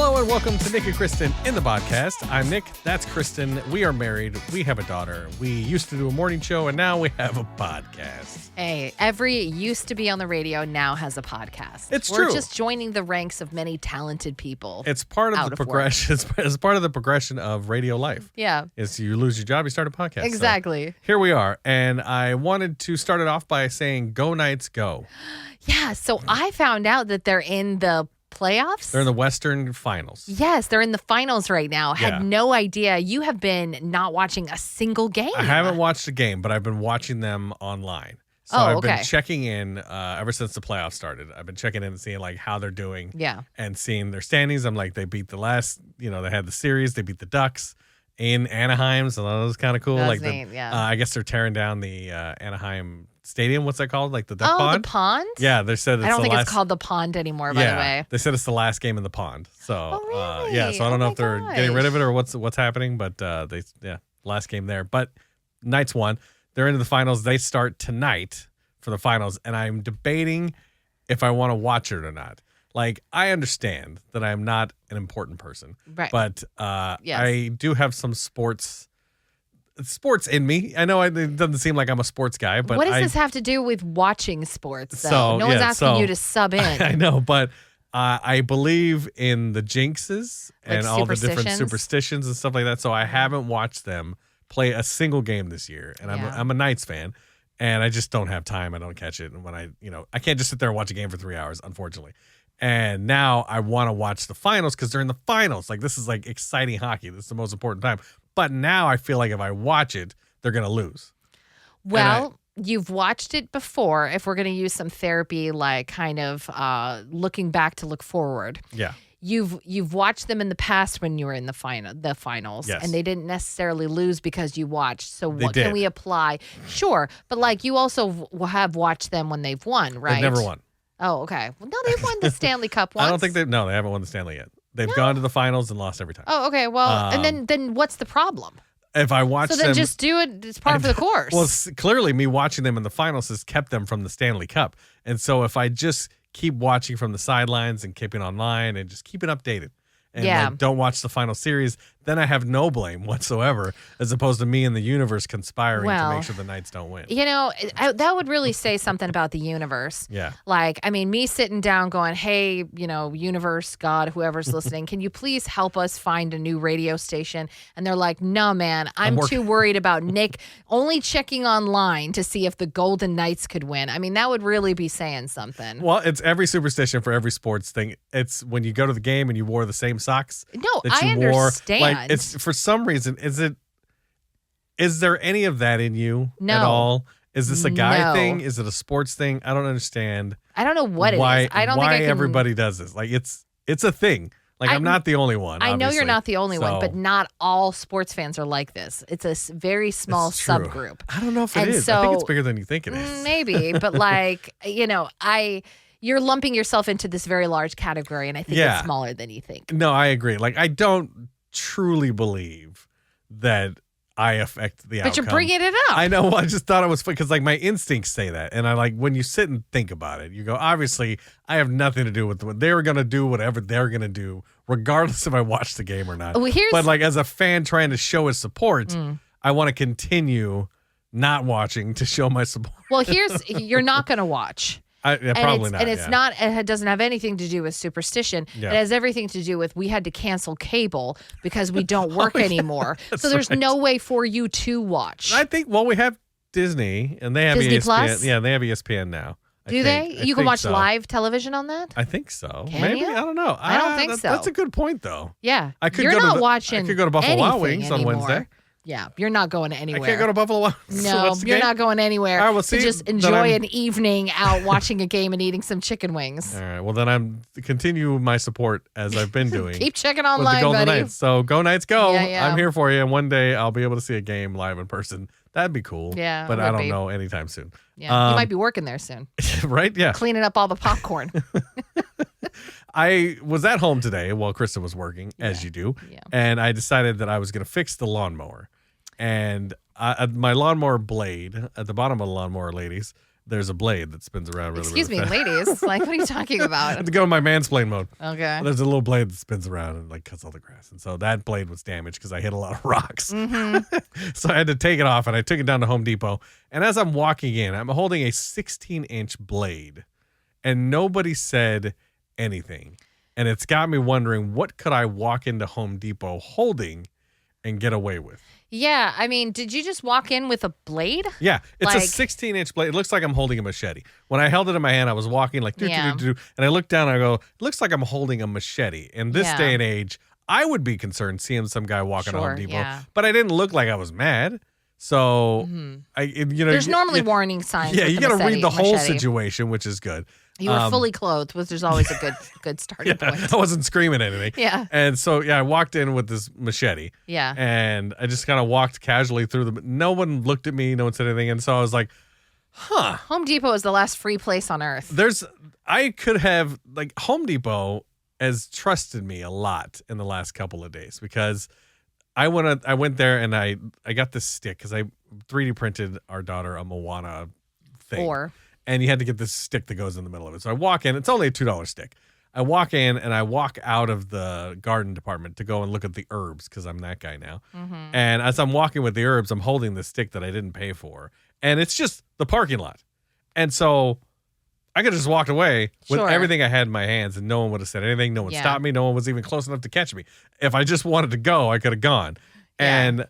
Hello and welcome to Nick and Kristen in the podcast. I'm Nick, that's Kristen. We are married, we have a daughter. We used to do a morning show and now we have a podcast. Hey, every used to be on the radio now has a podcast. It's We're true. Just joining the ranks of many talented people. It's part of the progression. It's part of the progression of radio life. Yeah. Is you lose your job, you start a podcast. Exactly. So here we are. And I wanted to start it off by saying go Knights go. Yeah, so I found out that they're in the playoffs. They're in the Western Finals. Yes, they're in the finals right now. Yeah. Had no idea. You have been not watching a single game. I haven't watched a game, but I've been watching them online. So I've been checking in ever since the playoffs started. I've been checking in and seeing like how they're doing. Yeah. And seeing their standings. I'm like, they beat the last, they had the series. They beat the Ducks in Anaheim. So that was kind of cool. That's like neat, I guess they're tearing down the Anaheim Stadium. What's that called? Like the duck pond? The pond? Yeah, they said it's I don't think it's called the pond anymore, by the way. They said it's the last game in the pond. So really? So I don't know if they're getting rid of it or what's happening, but last game there. But Knights won. They're into the finals. They start tonight for the finals, and I'm debating if I want to watch it or not. Like, I understand that I am not an important person, right? But yes. I do have some sports in me. I know it doesn't seem like I'm a sports guy, but what does this have to do with watching sports, though? So, no one's asking you to sub in. I know, but I believe in the jinxes and all the different superstitions and stuff like that. So I haven't watched them play a single game this year, and I'm a Knights fan, and I just don't have time. I don't catch it, and when I can't just sit there and watch a game for 3 hours, unfortunately. And now I want to watch the finals because they're in the finals. Like, this is like exciting hockey. This is the most important time. But now I feel like if I watch it, they're going to lose. Well, you've watched it before. If we're going to use some therapy, like kind of looking back to look forward. Yeah. You've watched them in the past when you were in the finals, yes. And they didn't necessarily lose because you watched. So what can we apply? Sure, but like you also have watched them when they've won, right? They've never won. Oh, okay. Well, no, they've won the Stanley Cup once. I don't think they haven't won the Stanley yet. They've gone to the finals and lost every time. Oh, okay. Well, and then what's the problem? If I watch them... So then just do it. It's part of the course. Well, clearly me watching them in the finals has kept them from the Stanley Cup. And so if I just keep watching from the sidelines and keeping online and just keep it updated and don't watch the final series, then I have no blame whatsoever, as opposed to me and the universe conspiring to make sure the Knights don't win. That would really say something about the universe. Yeah. Like, I mean, me sitting down going, hey, universe, God, whoever's listening, can you please help us find a new radio station? And they're like, no, man, I'm too worried about Nick only checking online to see if the Golden Knights could win. I mean, that would really be saying something. Well, it's every superstition for every sports thing. It's when you go to the game and you wore the same socks. No, that you I understand. Like, it's for some reason. Is there any of that in you at all? Is this a guy thing? Is it a sports thing? I don't understand. I don't know what it is. I don't think I can... everybody does this. Like, it's a thing. Like, I'm not the only one. I know you're not the only one, but not all sports fans are like this. It's a very small subgroup. I don't know if it is. I think it's bigger than you think it is. Maybe, but you're lumping yourself into this very large category, and I think it's smaller than you think. No, I agree. Like, I don't truly believe that I affect the outcome. But you're bringing it up. I know. I just thought it was fun because, like, my instincts say that. And I when you sit and think about it, you go, obviously, I have nothing to do with what they were going to do, whatever they're going to do, regardless if I watch the game or not. But, like, as a fan trying to show his support, I want to continue not watching to show my support. Well, you're not going to watch. Probably not. And it's not. It doesn't have anything to do with superstition. Yeah. It has everything to do with we had to cancel cable because we don't work anymore. So there's no way for you to watch. I think. Well, we have Disney, and they have Disney ESPN. Plus? Yeah, they have ESPN now. Do they? You can watch live television on that? I think so. Can Maybe you? I don't know. I don't think so. That's a good point, though. Yeah, You're not watching. I could go to Buffalo Wild Wings anymore. on Wednesday. Yeah, you're not going anywhere. I can't go to Buffalo Wild Wings. No, you're not going anywhere. All right, well, to just enjoy an evening out watching a game and eating some chicken wings. All right. Well, then I'm continue my support as I've been doing. Keep checking online, with the Golden buddy. Knights. So go Knights, go! Yeah. I'm here for you, and one day I'll be able to see a game live in person. That'd be cool. Yeah, but I don't know anytime soon. Yeah, you might be working there soon. Right? Yeah. Cleaning up all the popcorn. I was at home today while Kristen was working, as you do, and I decided that I was going to fix the lawnmower. And my lawnmower blade at the bottom of the lawnmower, ladies, there's a blade that spins around really, Excuse really me, ladies. Like, what are you talking I about? have to go in my mansplain mode. Okay. There's a little blade that spins around and like cuts all the grass. And so that blade was damaged because I hit a lot of rocks. Mm-hmm. So I had to take it off and I took it down to Home Depot. And as I'm walking in, I'm holding a 16-inch blade and nobody said anything. And it's got me wondering, what could I walk into Home Depot holding and get away with? Yeah, I mean, did you just walk in with a blade? Yeah, it's like, a 16-inch blade. It looks like I'm holding a machete. When I held it in my hand, I was walking like, Yeah. and I looked down and I go, it looks like I'm holding a machete. In this Yeah. day and age, I would be concerned seeing some guy walking to Home Sure, Depot, yeah. but I didn't look like I was mad. So, There's normally warning signs. Yeah, with you the got to read the whole machete. situation, which is good. You were fully clothed, which is always a good starting point. I wasn't screaming anything. Yeah. And so, I walked in with this machete. Yeah. And I just kind of walked casually through the. No one looked at me. No one said anything. And so I was like, huh. Home Depot is the last free place on earth. I could have, like, Home Depot has trusted me a lot in the last couple of days because I went there and I got this stick because I 3D printed our daughter a Moana thing. And you had to get this stick that goes in the middle of it. So I walk in. It's only a $2 stick. I walk in and I walk out of the garden department to go and look at the herbs because I'm that guy now. Mm-hmm. And as I'm walking with the herbs, I'm holding the stick that I didn't pay for. And it's just the parking lot. And so I could have just walked away with everything I had in my hands and no one would have said anything. No one stopped me. No one was even close enough to catch me. If I just wanted to go, I could have gone. And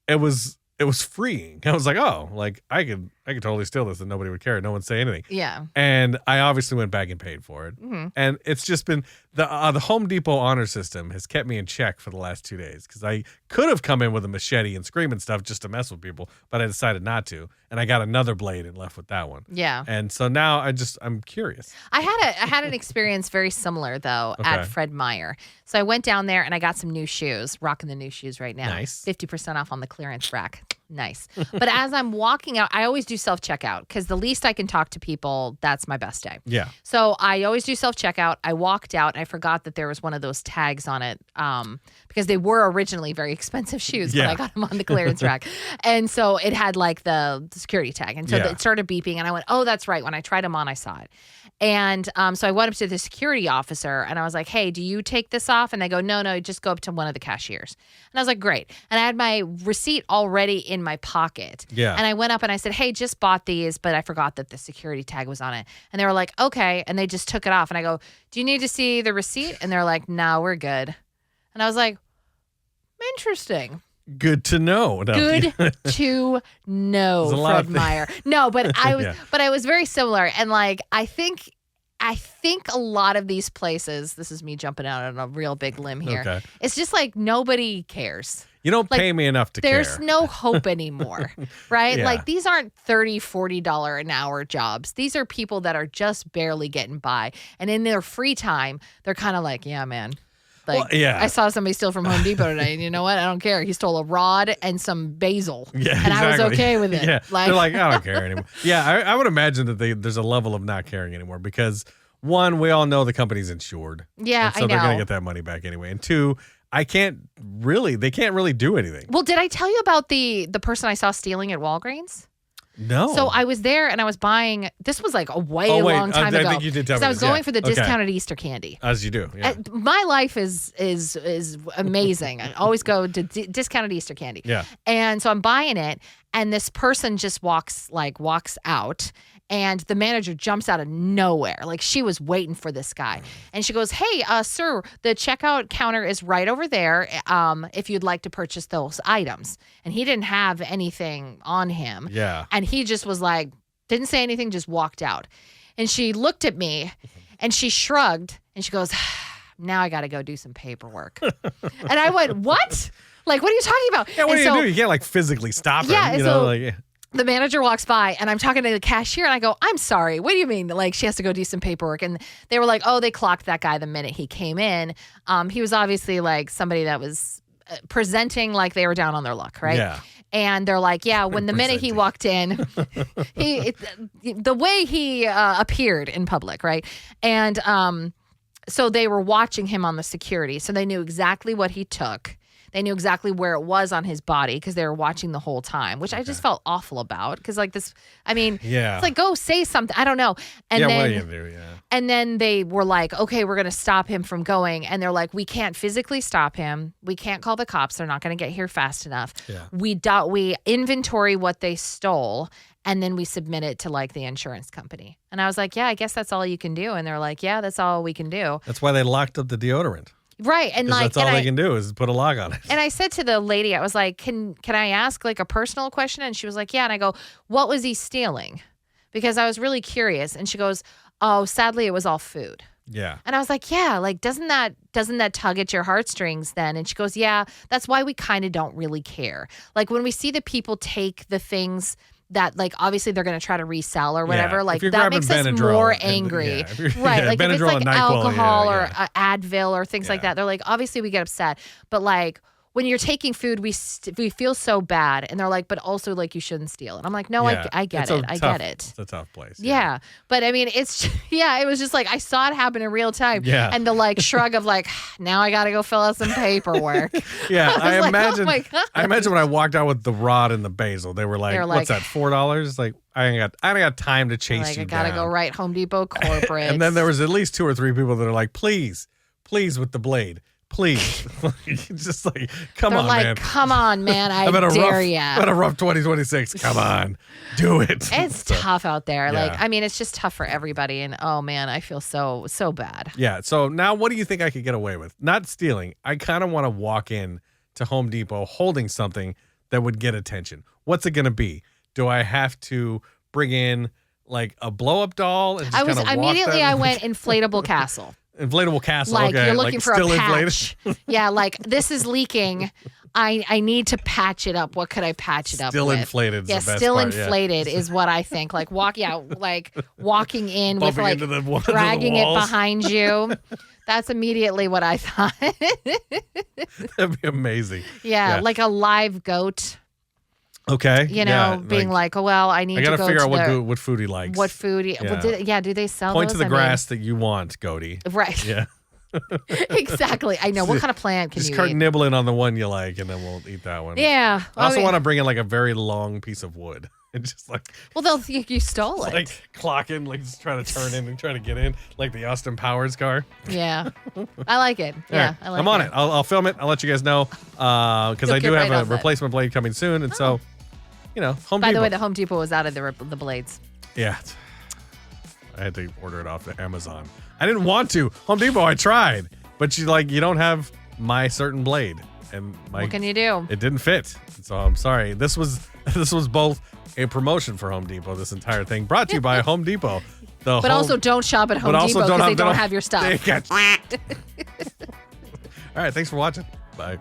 it was freeing. I was like, oh, like I could totally steal this and nobody would care. No one would say anything. Yeah. And I obviously went back and paid for it. Mm-hmm. And it's just been the Home Depot honor system has kept me in check for the last 2 days because I could have come in with a machete and screaming stuff just to mess with people, but I decided not to. And I got another blade and left with that one. Yeah. And so now I'm curious. I had an experience very similar though at Fred Meyer. So I went down there and I got some new shoes, rocking the new shoes right now. Nice. 50% off on the clearance rack. Nice. But as I'm walking out, I always do self-checkout because the least I can talk to people, that's my best day. Yeah. So I always do self-checkout. I walked out and I forgot that there was one of those tags on it because they were originally very expensive shoes, but I got them on the clearance rack. And so it had like the security tag. And so it started beeping and I went, oh, that's right. When I tried them on, I saw it. And so I went up to the security officer and I was like, hey, do you take this off? And they go, no, just go up to one of the cashiers. And I was like, great. And I had my receipt already in my pocket. Yeah. And I went up and I said, hey, just bought these, but I forgot that the security tag was on it. And they were like, okay. And they just took it off. And I go, do you need to see the receipt? And they're like, no, we're good. And I was like, interesting. Good to know. Good to know, Fred Meyer. No, but I was very similar. And like, I think a lot of these places, this is me jumping out on a real big limb here. Okay. It's just like nobody cares. You don't pay me enough to care. There's no hope anymore, right? Yeah. Like these aren't $30, $40 an hour jobs. These are people that are just barely getting by. And in their free time, they're kind of like, yeah, man. Like, I saw somebody steal from Home Depot today, and you know what? I don't care. He stole a rod and some basil, and I was okay with it. Yeah. They're like, I don't care anymore. Yeah, I would imagine that there's a level of not caring anymore because, one, we all know the company's insured. Yeah, so they're going to get that money back anyway. And two, they can't really do anything. Well, did I tell you about the person I saw stealing at Walgreens? No. So I was there and I was buying. This was like a long time ago. I think you did tell me. I was going for the discounted Easter candy. As you do. Yeah. My life is amazing. I always go to discounted Easter candy. Yeah. And so I'm buying it, and this person just walks out. And the manager jumps out of nowhere. Like she was waiting for this guy. And she goes, hey, sir, the checkout counter is right over there if you'd like to purchase those items. And he didn't have anything on him. Yeah. And he just was like, didn't say anything, just walked out. And she looked at me and she shrugged and she goes, now I got to go do some paperwork. And I went, what? Like, what are you talking about? Yeah, what do you do? You can't like physically stop him. Yeah, you know, the manager walks by and I'm talking to the cashier and I go, I'm sorry. What do you mean? Like she has to go do some paperwork. And they were like, oh, they clocked that guy the minute he came in. He was obviously like somebody that was presenting like they were down on their luck. Right. Yeah. And they're like, yeah, when the minute he walked in, the way he appeared in public. Right. And so they were watching him on the security. So they knew exactly what he took. they knew exactly where it was on his body because they were watching the whole time, which I just felt awful about because like this, I mean, it's like, go say something. I don't know. And then, what are you gonna do? Yeah. And then they were like, okay, we're going to stop him from going. And they're like, we can't physically stop him. We can't call the cops. They're not going to get here fast enough. Yeah. We inventory what they stole. And then we submit it to like the insurance company. And I was like, yeah, I guess that's all you can do. And they're like, yeah, that's all we can do. That's why they locked up the deodorant. Right. And like, that's all they can do is put a lock on it. And I said to the lady, I was like, can I ask like a personal question? And she was like, yeah. And I go, what was he stealing? Because I was really curious. And she goes, oh, sadly, it was all food. Yeah. And I was like, yeah, like, doesn't that tug at your heartstrings then? And she goes, yeah, that's why we kind of don't really care. Like when we see the people take the things that like obviously they're going to try to resell or whatever, like that makes us more angry. Right. Like if it's like alcohol or Advil or things like that, they're like, obviously we get upset. But like when you're taking food, we feel so bad. And they're like, but also like you shouldn't steal. And I'm like, no, I get it. I get it. It's a tough place. Yeah. But I mean, it's, it was just like, I saw it happen in real time. Yeah. And the like shrug of like, now I got to go fill out some paperwork. Yeah. I imagine when I walked out with the rod and the basil, they were like, what's that, $4? Like, I ain't got time to chase you down. I got to go right Home Depot corporate. And then there was at least 2 or 3 people that are like, please with the blade. Please. Just like, come on, man. Come on, man. I dare you. I've had a rough 2026. Come on. Do it. It's tough out there. Yeah. Like, I mean, it's just tough for everybody. And oh, man, I feel so bad. Yeah. So now what do you think I could get away with? Not stealing. I kind of want to walk in to Home Depot holding something that would get attention. What's it going to be? Do I have to bring in like a blow-up doll? And just immediately I went inflatable castle. Inflatable castle. Like okay. You're looking like for still a patch. Yeah, like this is leaking. I need to patch it up. What could I patch it up still with? Inflated. Is yeah, the best still part. inflated is what I think. Like walking in bumping with like dragging it behind you. That's immediately what I thought. That'd be amazing. Yeah, like a live goat. Okay. Being like, oh, well, I gotta figure out what food he likes. What food? Do they sell Point those? to the grass that you want, Goaty. Right. Yeah. Exactly. I know. What kind of plant can you eat? Just start nibbling on the one you like, and then we'll eat that one. Yeah. I also want to bring in like a very long piece of wood. And just like, well, they'll think you stole it. Like clocking, like just trying to turn in and trying to get in, like the Austin Powers car. Yeah, I like it. Yeah, I like it. I'm on it. I'll film it. I'll let you guys know because I do have a replacement blade coming soon, and so. Home Depot. By the way, the Home Depot was out of the blades. Yeah. I had to order it off of Amazon. I didn't want to. Home Depot, I tried. But you don't have my certain blade. And what can you do? It didn't fit. So I'm sorry. This was both a promotion for Home Depot, this entire thing. Brought to you by Home Depot. Also don't shop at Home Depot because they don't have your stuff. All right, thanks for watching. Bye.